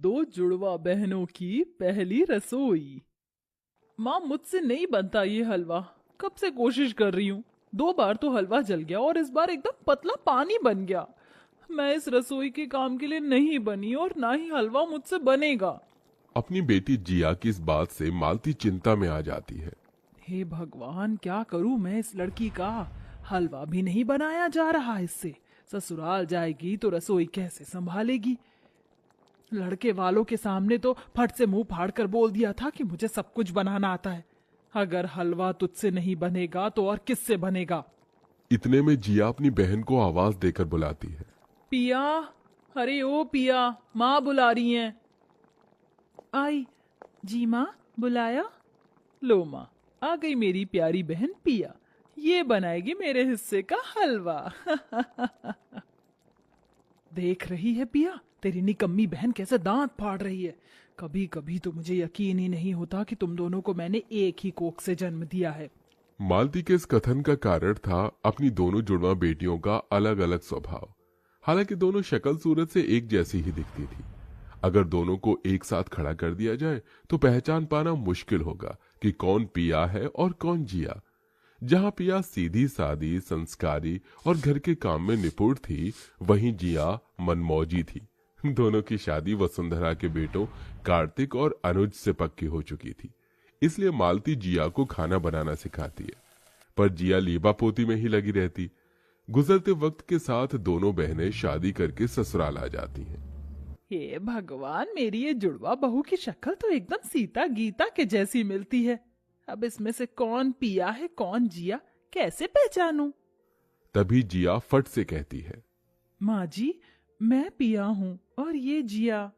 दो जुड़वा बहनों की पहली रसोई। माँ, मुझसे नहीं बनता ये हलवा। कब से कोशिश कर रही हूँ। 2 बार तो हलवा जल गया और इस बार एकदम पतला पानी बन गया। मैं इस रसोई के काम के लिए नहीं बनी और ना ही हलवा मुझसे बनेगा। अपनी बेटी जिया की इस बात से मालती चिंता में आ जाती है। हे भगवान, क्या करूं मैं इस लड़की का। हलवा भी नहीं बनाया जा रहा इससे। ससुराल जाएगी तो रसोई कैसे संभालेगी। लड़के वालों के सामने तो फट से मुंह फाड़ कर बोल दिया था कि मुझे सब कुछ बनाना आता है। अगर हलवा तुझसे नहीं बनेगा तो और किससे बनेगा। इतने में जिया अपनी बहन को आवाज देकर बुलाती है। पिया, अरे ओ पिया, माँ बुला रही हैं। आई। जी माँ, बुलाया। लो माँ, आ गई मेरी प्यारी बहन पिया। ये बनाएगी मेरे हिस्से का हलवा। देख रही है पिया, तेरी निकम्मी बहन कैसे दांत फाड़ रही है। कभी कभी तो मुझे यकीन ही नहीं होता कि तुम दोनों को मैंने एक ही कोख से जन्म दिया है। मालती के इस कथन का कारण था अपनी दोनों जुड़वा बेटियों का अलग अलग स्वभाव। हालांकि दोनों शक्ल सूरत से एक जैसी ही दिखती थी। अगर दोनों को एक साथ खड़ा कर दिया जाए तो पहचान पाना मुश्किल होगा कि कौन पिया है और कौन जिया। जहां पिया सीधी सादी, संस्कारी और घर के काम में निपुण थी, वहीं जिया मनमौजी थी। दोनों की शादी वसुंधरा के बेटों कार्तिक और अनुज से पक्की हो चुकी थी। इसलिए मालती जिया को खाना बनाना सिखाती है, पर जिया लीबा पोती में ही लगी रहती। गुजरते वक्त के साथ दोनों बहनें शादी करके ससुराल आ जाती हैं। हे भगवान, मेरी ये जुड़वा बहू की शक्ल तो एकदम सीता गीता के जैसी मिलती है। अब इसमें से कौन पिया है कौन जिया, कैसे पहचानूं। तभी जिया फट से कहती है, माँ जी, मैं पिया हूँ और ये जिया।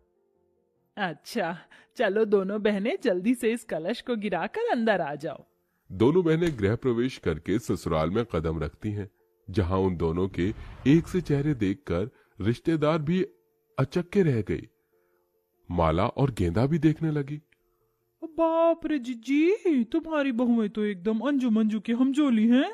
अच्छा, चलो दोनों बहनें जल्दी से इस कलश को गिराकर अंदर आ जाओ। दोनों बहनें गृह प्रवेश करके ससुराल में कदम रखती हैं, जहां उन दोनों के एक से चेहरे देखकर रिश्तेदार भी अचक्के रह गई। माला और गेंदा भी देखने लगी। बाप रे जीजी, तुम्हारी बहुएं तो एकदम अंजू मंजू की हमजोली हैं।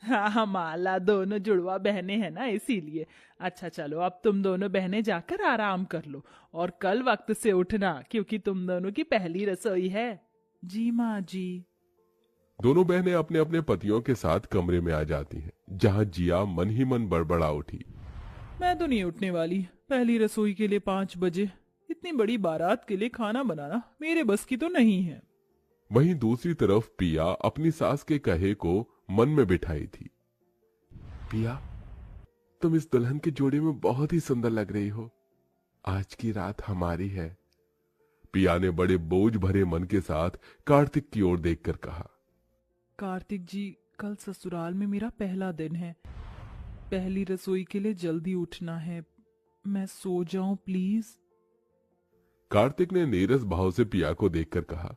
हाँ, माला दोनों जुड़वा बहनें हैं ना, इसीलिए। अच्छा चलो, अब तुम दोनों बहनें जाकर आराम कर लो और कल वक्त से उठना, क्योंकि तुम दोनों की पहली रसोई है। जी माँ जी। दोनों बहनें अपने अपने पतियों के साथ कमरे में आ जाती हैं, जहां जिया मन ही मन बड़बड़ा उठी। मैं तो नहीं उठने वाली। पहली रसोई के लिए 5 बजे, इतनी बड़ी बारात के लिए खाना बनाना मेरे बस की तो नहीं है। वहीं दूसरी तरफ पिया अपनी सास के कहे को मन में बिठाई थी। पिया, तुम इस दुल्हन के जोड़े में बहुत ही सुंदर लग रही हो। आज की रात हमारी है। पिया ने बड़े बोझ भरे मन के साथ कार्तिक की ओर देखकर कहा। कार्तिक जी, कल ससुराल में मेरा पहला दिन है। पहली रसोई के लिए जल्दी उठना है। मैं सो जाऊं प्लीज। कार्तिक ने नीरस भाव से पिया को देखकर कहा,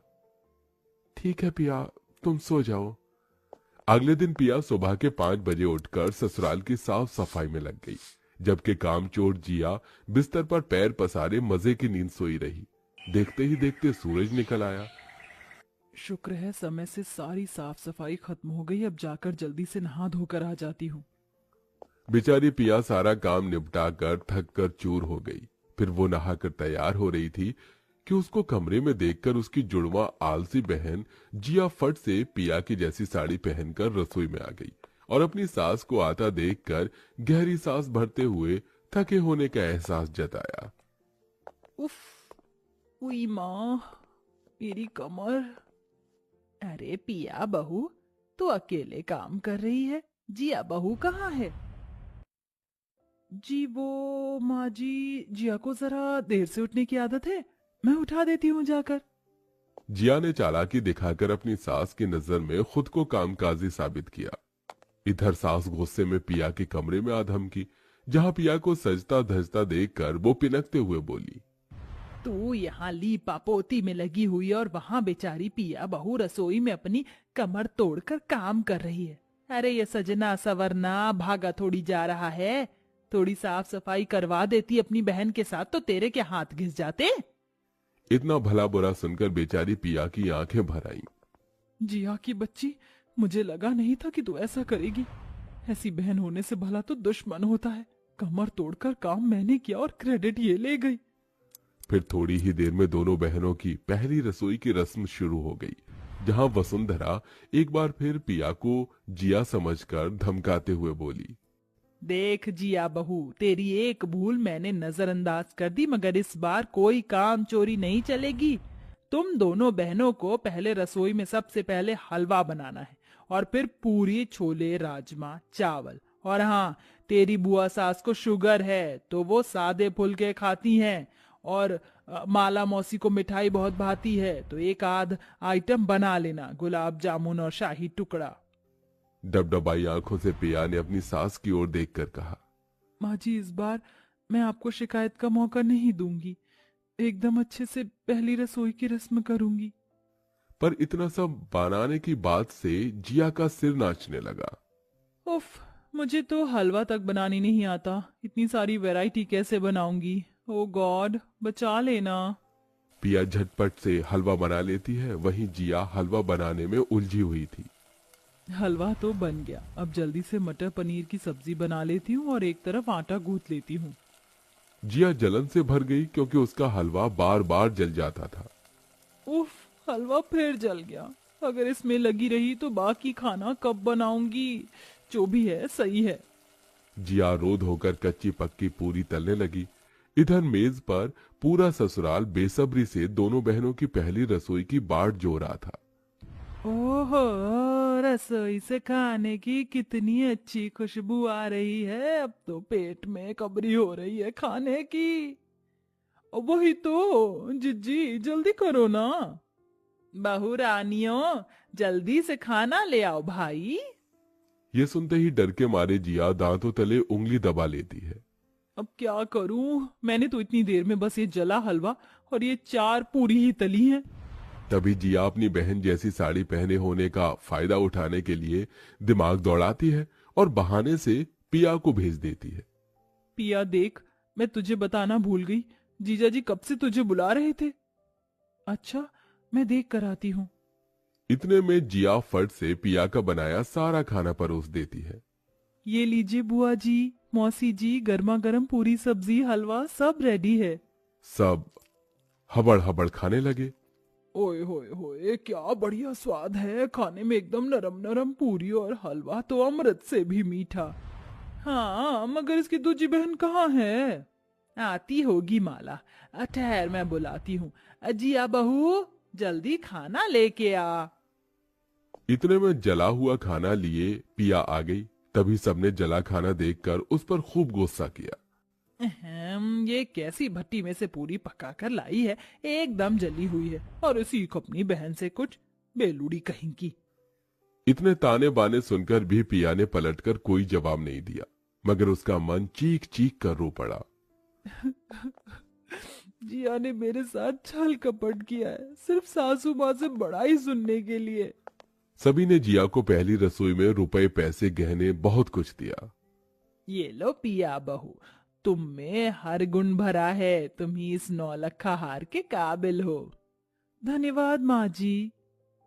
ठीक है पिया, तुम सो जाओ। अगले दिन पिया सुबह के 5 बजे उठकर ससुराल की साफ सफाई में लग गई, जबकि कामचोर जिया बिस्तर पर पैर पसारे मजे की नींद सोई रही। देखते ही देखते सूरज निकल आया। शुक्र है समय से सारी साफ सफाई खत्म हो गई। अब जाकर जल्दी से नहा धोकर आ जाती हूँ। बेचारी पिया सारा काम निपटा कर थक कर चूर हो गई। फिर वो नहाकर तैयार हो रही थी कि उसको कमरे में देखकर उसकी जुड़वा आलसी बहन जिया फट से पिया की जैसी साड़ी पहनकर रसोई में आ गई और अपनी सास को आता देखकर गहरी सांस भरते हुए थके होने का एहसास जताया। उफ, उई माँ, मेरी कमर। अरे पिया बहू, तू अकेले काम कर रही है। जिया बहू कहाँ है। जी वो माँ जी, जिया को जरा देर से उठने की आदत है, मैं उठा देती हूँ जाकर। जिया ने चालाकी दिखाकर अपनी सास की नजर में खुद को कामकाजी साबित किया। इधर सास गुस्से में पिया के कमरे में आ धमकी, जहां पिया को सजता धजता देखकर वो पिनकते हुए बोली, तू यहाँ लीपा पोती में लगी हुई और वहाँ बेचारी पिया बहू रसोई में अपनी कमर तोड़कर काम कर रही है। अरे ये सजना सवरना भागा थोड़ी जा रहा है। थोड़ी साफ सफाई करवा देती अपनी बहन के साथ तो तेरे के हाथ घिस जाते। इतना भला बुरा सुनकर बेचारी पिया की आंखें भर आईं। जिया की बच्ची, मुझे लगा नहीं था कि तू ऐसा करेगी। ऐसी बहन होने से भला तो दुश्मन होता है। कमर तोड़कर काम मैंने किया और क्रेडिट ये ले गई। फिर थोड़ी ही देर में दोनों बहनों की पहली रसोई की रस्म शुरू हो गई, जहां वसुंधरा एक बार फिर पिया को जिया समझकर धमकाते हुए बोली। देख जिया बहू, तेरी एक भूल मैंने नजरअंदाज कर दी, मगर इस बार कोई काम चोरी नहीं चलेगी। तुम दोनों बहनों को पहले रसोई में सबसे पहले हलवा बनाना है, और फिर पूरी, छोले, राजमा, चावल। और हाँ, तेरी बुआ सास को शुगर है तो वो सादे फुलके खाती हैं, और माला मौसी को मिठाई बहुत भाती है तो एक आध आइटम बना लेना, गुलाब जामुन और शाही टुकड़ा। डबडबाई आंखों से पिया ने अपनी सास की ओर देखकर कहा। माँ जी, इस बार मैं आपको शिकायत का मौका नहीं दूंगी, एकदम अच्छे से पहली रसोई की रस्म करूंगी। पर इतना सब बनाने की बात से जिया का सिर नाचने लगा। उफ, मुझे तो हलवा तक बनानी नहीं आता, इतनी सारी वैरायटी कैसे बनाऊंगी? ओ गॉड, बचा लेना। पिया झटपट से हलवा बना लेती है, वहीं जिया हलवा बनाने में उलझी हुई थी। हलवा तो बन गया, अब जल्दी से मटर पनीर की सब्जी बना लेती हूँ और एक तरफ आटा गूंथ लेती हूँ। जिया जलन से भर गई क्योंकि उसका हलवा बार बार जल जाता था। उफ, हलवा फिर जल गया। अगर इसमें लगी रही तो बाकी खाना कब बनाऊंगी? जो भी है सही है। जिया रोध होकर कच्ची पक्की पूरी तलने लगी। इधर मेज पर पूरा ससुराल बेसब्री से दोनों बहनों की पहली रसोई की बाट जो रहा था। ओहो, रसोई से खाने की कितनी अच्छी खुशबू आ रही है, अब तो पेट में कबरी हो रही है खाने की। वही तो जिज्जी, जल्दी करो ना। बहू रानियों, जल्दी से खाना ले आओ भाई। ये सुनते ही डर के मारे जिया दांतों तले उंगली दबा लेती है। अब क्या करूं, मैंने तो इतनी देर में बस ये जला हलवा और ये 4 पूरी ही तली हैं। तभी जिया अपनी बहन जैसी साड़ी पहने होने का फायदा उठाने के लिए दिमाग दौड़ाती है और बहाने से पिया को भेज देती है। पिया देख, मैं तुझे बताना भूल गई, जीजा जी कब से तुझे बुला रहे थे। अच्छा, मैं देख कर आती हूँ। इतने में जिया फट से पिया का बनाया सारा खाना परोस देती है। ये लीजिए बुआ जी, मौसी जी, गर्मा गर्म पूरी, सब्जी, हलवा सब रेडी है। सब हबड़ हबड़ खाने लगे। ओए होए होए, क्या बढ़िया स्वाद है, खाने में एकदम नरम नरम पूरी और हलवा तो अमृत से भी मीठा। हाँ, मगर इसकी दूजी बहन कहाँ है? आती होगी माला, ठहर मैं बुलाती हूँ। जिया बहू, जल्दी खाना लेके आ। इतने में जला हुआ खाना लिए पिया आ गई। तभी सबने जला खाना देखकर उस पर खूब गुस्सा किया। ये कैसी भट्टी में से पूरी पका कर लाई है, एकदम जली हुई है, और इसी को अपनी बहन से कुछ, बेलूड़ी कहीं की। इतने ताने बाने सुनकर भी पिया ने पलटकर कोई जवाब नहीं दिया, मगर उसका मन चीख चीख कर रो पड़ा। जिया ने मेरे साथ छल कपट किया है, सिर्फ सासू माँ से बड़ाई सुनने के लिए। सभी ने जिया को पहली रसोई में रुपए, पैसे, गहने, बहुत कुछ दिया। ये लो पिया बहू, तुम में हर गुण भरा है, तुम ही इस 9 लखा हार के काबिल हो। धन्यवाद माँ जी।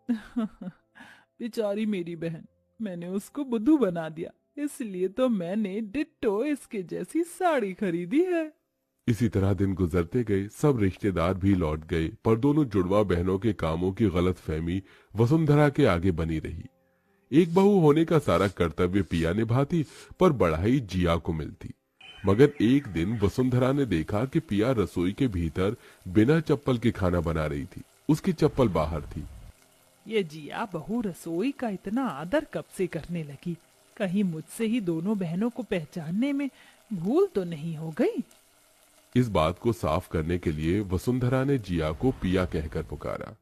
बेचारी मेरी बहन, मैंने उसको बुद्धू बना दिया, इसलिए तो मैंने डिट्टो इसके जैसी साड़ी खरीदी है। इसी तरह दिन गुजरते गए। सब रिश्तेदार भी लौट गए, पर दोनों जुड़वा बहनों के कामों की गलतफहमी वसुंधरा के आगे बनी रही। एक बहू होने का सारा कर्तव्य पिया निभाती, पर बढ़ाई जिया को मिलती। मगर एक दिन वसुंधरा ने देखा कि पिया रसोई के भीतर बिना चप्पल के खाना बना रही थी। उसकी चप्पल बाहर थी। ये जिया बहू रसोई का इतना आदर कब से करने लगी? कहीं मुझसे ही दोनों बहनों को पहचानने में भूल तो नहीं हो गई? इस बात को साफ करने के लिए वसुंधरा ने जिया को पिया कहकर पुकारा।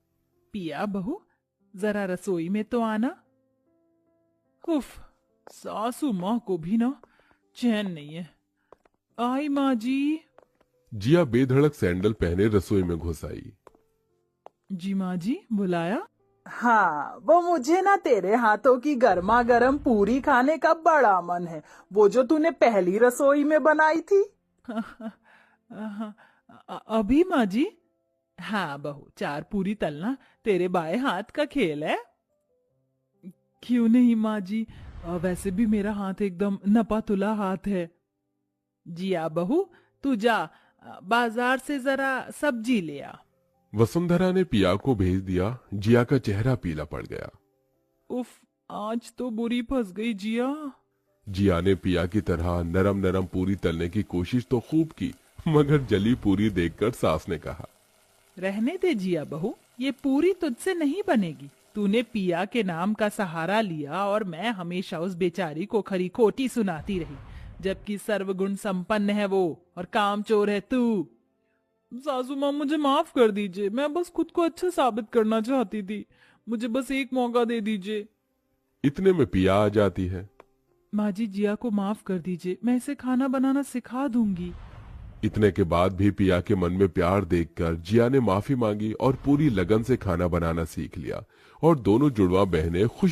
पिया बहू, जरा रसोई में तो आना। उफ, सासू माँ को भी ना चैन नहीं है। आई माँ जी। जिया बेधड़क सैंडल पहने रसोई में घुस आई। जी माँ जी, बुलाया? हाँ, वो मुझे ना तेरे हाथों की गर्मा गर्म पूरी खाने का बड़ा मन है, वो जो तूने पहली रसोई में बनाई थी। अभी माँ जी? हाँ बहू, 4 पूरी तलना तेरे बाएं हाथ का खेल है। क्यों नहीं माँ जी, वैसे भी मेरा हाथ एकदम नपा तुला हाथ है। जिया बहू, तू जा, बाजार से जरा सब्जी ले आ। वसुंधरा ने पिया को भेज दिया। जिया का चेहरा पीला पड़ गया। उफ, आज तो बुरी फंस गई जिया। जिया ने पिया की तरह नरम नरम पूरी तलने की कोशिश तो खूब की, मगर जली पूरी देखकर सास ने कहा, रहने दे जिया बहू, ये पूरी तुझसे नहीं बनेगी। तूने पिया के नाम का सहारा लिया और मैं हमेशा उस बेचारी को खरी खोटी सुनाती रही, जबकि सर्वगुण संपन्न है वो और कामचोर है तू। सासू माँ, मुझे माफ कर दीजिए, मैं बस खुद को अच्छा साबित करना चाहती थी। मुझे बस एक मौका दे दीजिए। इतने में पिया आ जाती है। माँ जी, जिया को माफ कर दीजिए, मैं इसे खाना बनाना सिखा दूंगी। इतने के बाद भी पिया के मन में प्यार देखकर जिया ने माफी मांगी और पूरी लगन से खाना बनाना सीख लिया और दोनों जुड़वा बहनें खुश